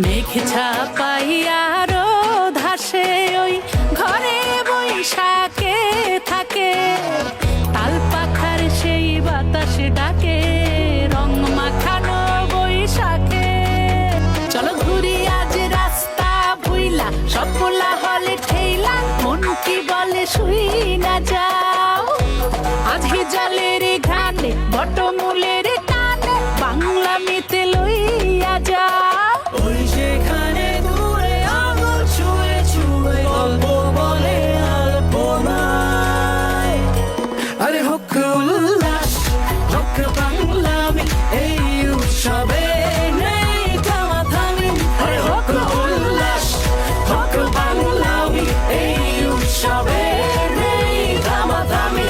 মেঘ ছাপাইয়ারো ধাসে ওই ঘরে বৈশাখে থাকে, তাল পাখার সেই বাতাস ডাকে রং মাখানো বৈশাখে। চলো ঘুরি আজ রাস্তা ভুইলা, সব পোলা হলে ঠেলা, মন কি বলে শুই না যাও। আজ জলের ঘানে বটমূলের টানে বাংলা মিতে লইয়া যাও। ওই সেখানে দূরে আঙুল ছুঁয়ে ছুঁয়ে গল্প বলে আলপনায়। আরে হোক উল্লাস, হোক বাংলামি, এই উৎসবে নেই থামাথামি। আরে হোক উল্লাস, হোক বাংলামি, এই উৎসবে নেই থামাথামি।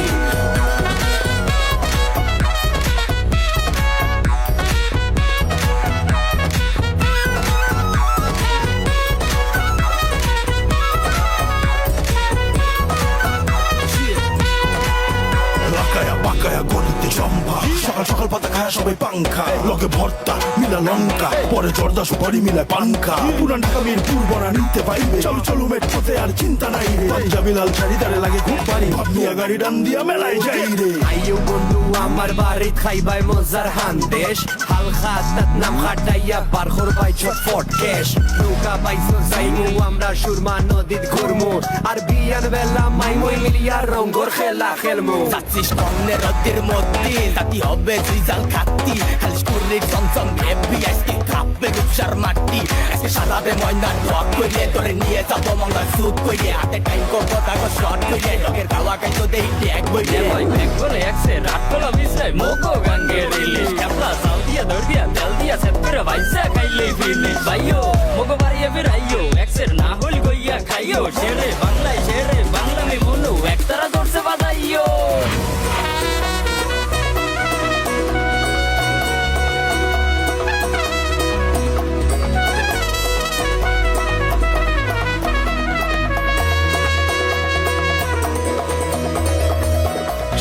লাকায়া বাকায়া গলিতে সম্ভা, সকাল সকাল পাতা খায় সবাই পাংখা, লগে ভর্তা মিলা লঙ্কা, পরে জর্দা সুপারি মিলা পাংখা। পুরান ঢাকা মিরপুর বড়া নিতে পাইবে, চলো চলো মেট্রোতে আর চিন্তা নাই রে। পাঞ্জাবি লাল শাড়ি তারে লাগে খুব পারি, ভাবনিয়া গাড়ি ডান দিয়া মেলায় যাই রে। আইও বন্ধু আমার বাড়ি খাইবাই মজার হান্দেশ, হাল খাতাত নাম খাটাইয়া বার করবাই ছটফট কেশ। নৌকা বাইছো যাইমু আমরা সুরমা নদীত ঘুরমু, আর বিয়ান বেলা মাইমই মিলিয়া রঙ্গর খেলা খেলমু। যাচ্ছিস কমনে রদের মধ্যে, তাতি হবে রিজাল খাতি, খালি স্কুলের জমজম হেবি আজকে কাঁপবে রূপসার মাটি। আজকে সারাবে ময়নার রক কইরে তোরে নিয়ে যাবো মঙ্গল সুট কইরে, হাতে টাইম করবো তাকে শর্ট কইরে, লোকের গাওয়া গাই তো দেই ট্যাগ বইরে। ভাই ব্যাগ বলে একসে রাত কলা মিশাই মোগো গাঙ্গে রিলিশ, ক্যাপলা সাউ দিয়া দৌড় দিয়া তেল দিয়া সেট করে ভাইসা খাইলে ফিনিশ। ভাইও মোগো বাড়িয়ে বেরাইও, একসের না হল গইয়া খাইও, শেরে বাংলায় শেরে বাংলা মে মনু একতারা দৌড়ছে বাজাইও।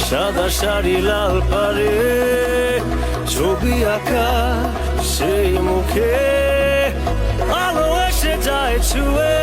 সাদা শাড়ি লাল পারে ছবি আঁকা সেই মুখে আলো এসে যায় ছুঁয়ে